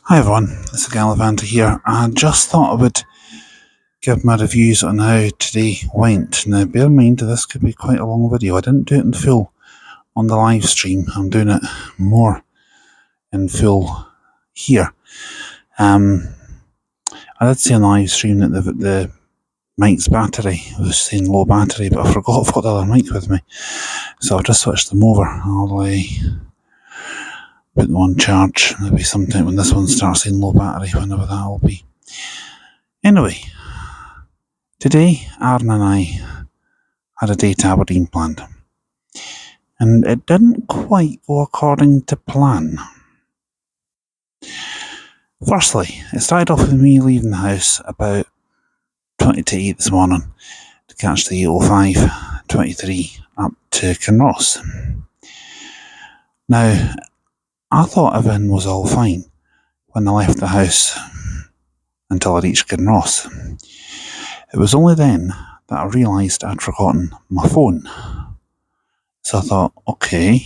Hi everyone, it's Gallivant here. I just thought I would give my reviews on how today went. Now bear in mind this could be quite a long video. I didn't do it in full on the live stream. I'm doing it more in full here. I did see on the live stream that the mic's battery was saying low battery, but I forgot I've got the other mic with me. So I've just switched them over. I'll put them on charge maybe sometime when this one starts saying low battery, whenever that will be. Anyway, today Aaron and I had a day to Aberdeen planned, and it didn't quite go according to plan. Firstly, it started off with me leaving the house about 20 to 8 this morning to catch the 8:05:23 up to Kinross. Now, I thought everything was all fine when I left the house until I reached Kinross. It was only then that I realised I'd forgotten my phone. So I thought, okay,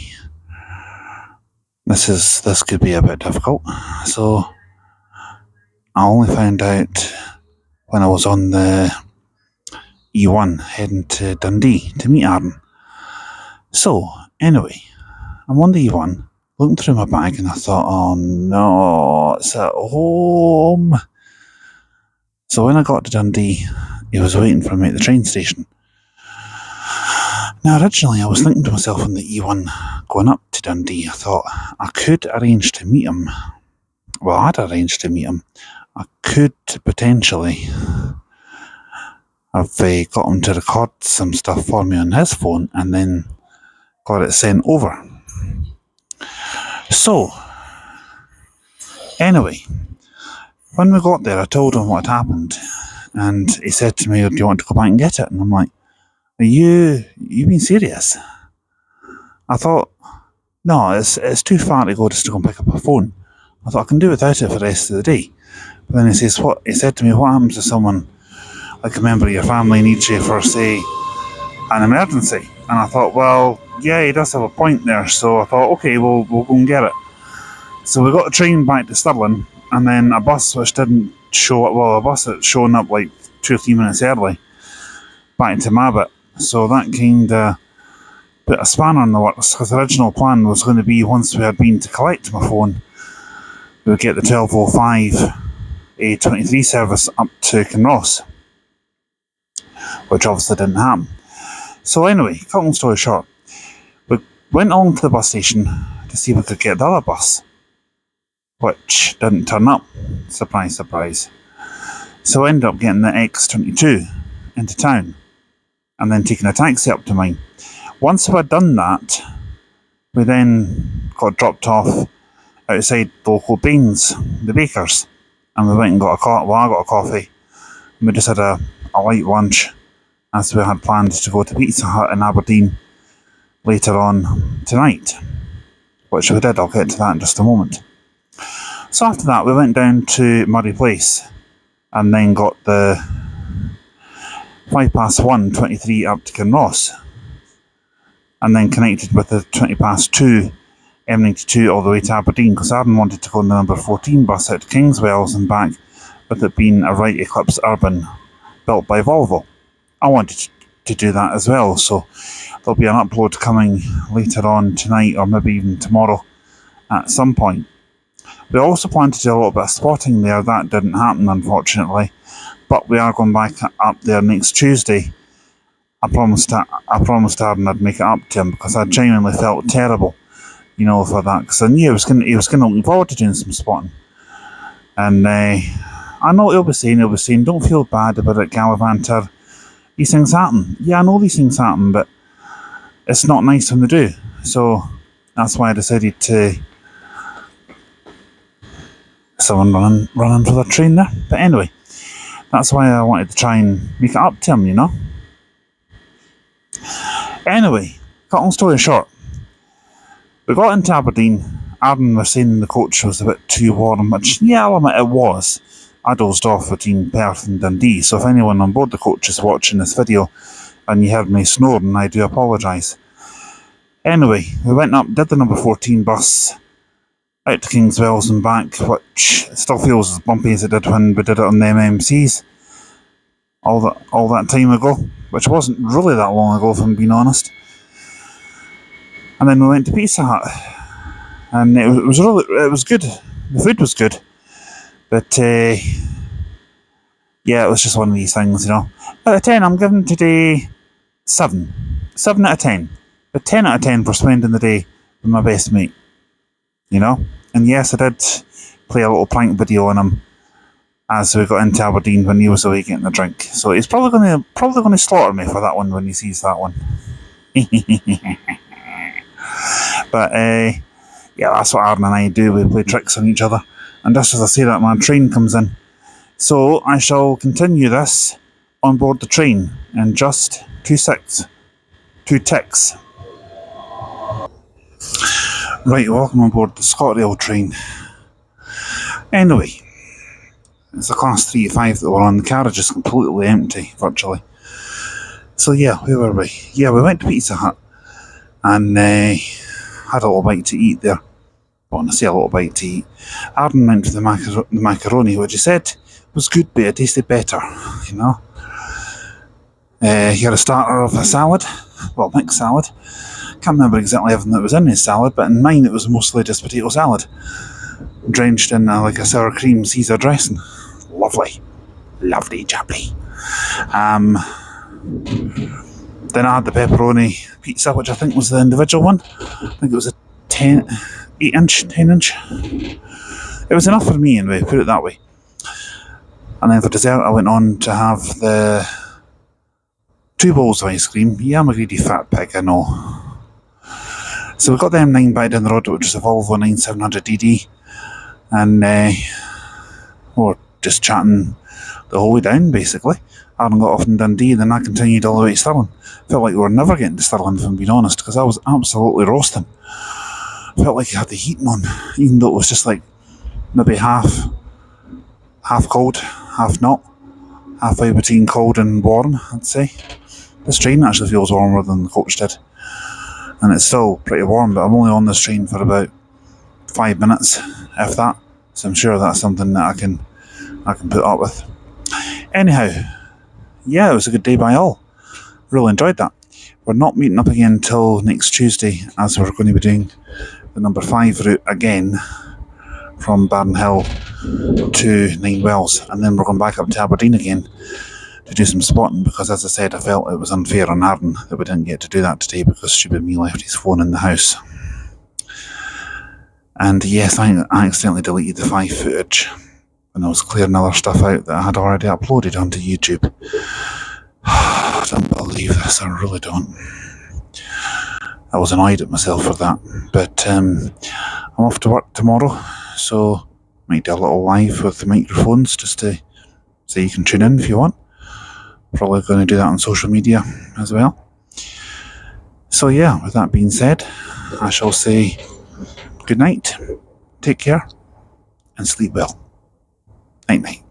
this could be a bit difficult. So I only found out when I was on the E1 heading to Dundee to meet Aaron. So anyway, I'm on the E1 looking through my bag and I thought, oh no, it's at home. So when I got to Dundee, he was waiting for me at the train station. Now originally I was thinking to myself on the E1 going up to Dundee, I thought I could arrange to meet him. Well, I'd arranged to meet him. I could potentially have got him to record some stuff for me on his phone and then got it sent over. So, anyway, when we got there, I told him what had happened, and he said to me, "Do you want to go back and get it?" And I'm like, "Are you being serious?" I thought, no, it's too far to go just to go and pick up a phone. I thought I can do without it for the rest of the day. But then he said to me, "What happens if someone, like a member of your family, needs you for, say, an emergency?" And I thought, well, yeah, he does have a point there. So I thought, okay, we'll go and get it. So we got the train back to Stirling, and then a bus which didn't show up, well, a bus that's shown up like 2 or 3 minutes early, back to Mabbott. So that kind of put a spanner in the works, because the original plan was going to be once we had been to collect my phone, we would get the 12:05 A23 service up to Kinross, which obviously didn't happen. So anyway, cut long story short, we went on to the bus station to see if we could get the other bus, which didn't turn up. Surprise, surprise. So I ended up getting the X22 into town, and then taking a taxi up to mine. Once we had done that, we then got dropped off outside the local Baines, the bakers, and we went and got I got a coffee, and we just had a light lunch, as we had planned to go to Pizza Hut in Aberdeen later on tonight, which we did. I'll get to that in just a moment. So after that, we went down to Murray Place and then got the 1:05:23 up to Kinross, and then connected with the 2:20 M92 all the way to Aberdeen, because Aaron wanted to go on the number 14 bus out to Kingswells and back, with it being a Wright Eclipse Urban built by Volvo. I wanted to do that as well, so there'll be an upload coming later on tonight, or maybe even tomorrow at some point. We also planned to do a little bit of spotting there. That didn't happen, unfortunately, but we are going back up there next Tuesday. I promised Aaron I'd make it up to him, because I genuinely felt terrible, for that, because I knew he was going to look forward to doing some spotting. And I know he'll be saying, "Don't feel bad about it, Gallivanter. These things happen." Yeah, I know these things happen, but it's not nice when they do. So that's why I decided to. Someone running for the train there. But anyway, that's why I wanted to try and make it up to him, Anyway, cut long story short, we got into Aberdeen. Aaron was saying the coach was a bit too warm, which, yeah, I'll admit it was. I dozed off between Perth and Dundee, so if anyone on board the coach is watching this video and you heard me snoring, I do apologise. Anyway, we went up, did the number 14 bus, out to Kingswells and back, which still feels as bumpy as it did when we did it on the MMCs all that time ago, which wasn't really that long ago, if I'm being honest. And then we went to Pizza Hut, and it was good. The food was good, but yeah, it was just one of these things, Out of 10, I'm giving today 7. 7 out of 10. But 10 out of 10 for spending the day with my best mate. And yes, I did play a little prank video on him as we got into Aberdeen when he was away getting a drink. So he's probably going to slaughter me for that one when he sees that one. But yeah, that's what Aaron and I do. We play tricks on each other. And just as I say that, my train comes in. So I shall continue this on board the train in just 2 ticks. Right, welcome on board the ScotRail train. Anyway, it's a class 3 to 5 that we're on. The carriage is completely empty, virtually. So yeah, where were we? Yeah, we went to Pizza Hut and had a little bite to eat there. Well, I say a little bite to eat. Aaron went for the macaroni, which he said was good, but it tasted better, He had a starter of a salad, well, mixed salad. Can't remember exactly everything that was in his salad, but in mine it was mostly just potato salad, drenched in like a sour cream Caesar dressing. Lovely jubbly. Then I had the pepperoni pizza, which I think was the individual one. I think it was a 10 inch. It was enough for me anyway, put it that way. And then for dessert I went on to have the 2 bowls of ice cream. Yeah, I'm a greedy fat pig, I know. So we got them 9 by down the road, which was a Volvo 9700DD, and we were just chatting the whole way down, basically. Aaron got off in Dundee, then I continued all the way to Stirling. Felt like we were never getting to Stirling, if I'm being honest, because I was absolutely roasting. Felt like I had the heating on, even though it was just like maybe half cold, half not, halfway between cold and warm, I'd say. This train actually feels warmer than the coach did. And it's still pretty warm, but I'm only on this train for about 5 minutes, if that. So I'm sure that's something that I can put up with. Anyhow, yeah, it was a good day by all. Really enjoyed that. We're not meeting up again until next Tuesday, as we're going to be doing the number 5 route again from Barnhill to Nine Wells, and then we're going back up to Aberdeen again to do some spotting, because as I said, I felt it was unfair on Aaron that we didn't get to do that today because stupid me left his phone in the house. And yes, I accidentally deleted the 5 footage when I was clearing other stuff out that I had already uploaded onto YouTube. I don't believe this, I really don't. I was annoyed at myself for that, but I'm off to work tomorrow, so might do a little live with the microphones just to so you can tune in if you want. Probably going to do that on social media as well. So yeah, with that being said, I shall say good night, take care, and sleep well. Night night.